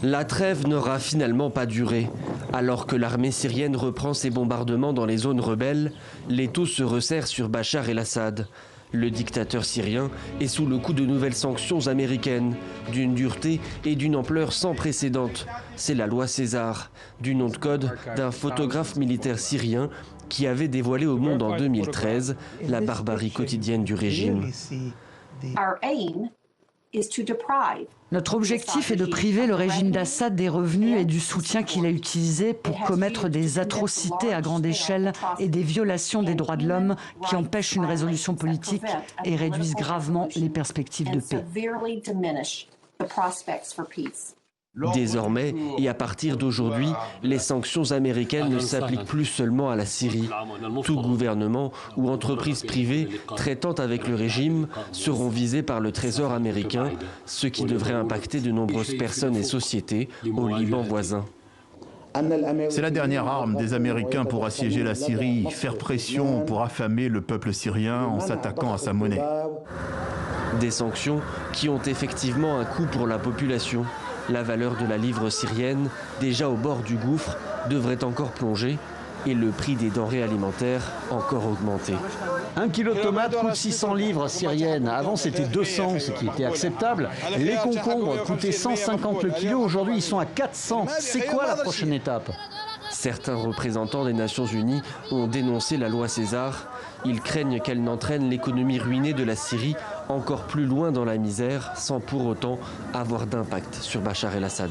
La trêve n'aura finalement pas duré. Alors que l'armée syrienne reprend ses bombardements dans les zones rebelles, l'étau se resserre sur Bachar el-Assad. Le dictateur syrien est sous le coup de nouvelles sanctions américaines, d'une dureté et d'une ampleur sans précédent. C'est la loi César, du nom de code d'un photographe militaire syrien qui avait dévoilé au monde en 2013 la barbarie quotidienne du régime. Notre objectif est de priver le régime d'Assad des revenus et du soutien qu'il a utilisé pour commettre des atrocités à grande échelle et des violations des droits de l'homme qui empêchent une résolution politique et réduisent gravement les perspectives de paix. Désormais, et à partir d'aujourd'hui, les sanctions américaines ne s'appliquent plus seulement à la Syrie. Tout gouvernement ou entreprise privée traitant avec le régime seront visés par le Trésor américain, ce qui devrait impacter de nombreuses personnes et sociétés au Liban voisin. C'est la dernière arme des Américains pour assiéger la Syrie, faire pression pour affamer le peuple syrien en s'attaquant à sa monnaie. Des sanctions qui ont effectivement un coût pour la population. La valeur de la livre syrienne, déjà au bord du gouffre, devrait encore plonger et le prix des denrées alimentaires encore augmenter. 1 kilo de tomates coûte 600 livres syriennes. Avant, c'était 200, ce qui était acceptable. Les concombres coûtaient 150 le kilo. Aujourd'hui, ils sont à 400. C'est quoi la prochaine étape ? Certains représentants des Nations Unies ont dénoncé la loi César. Ils craignent qu'elle n'entraîne l'économie ruinée de la Syrie encore plus loin dans la misère, sans pour autant avoir d'impact sur Bachar el-Assad.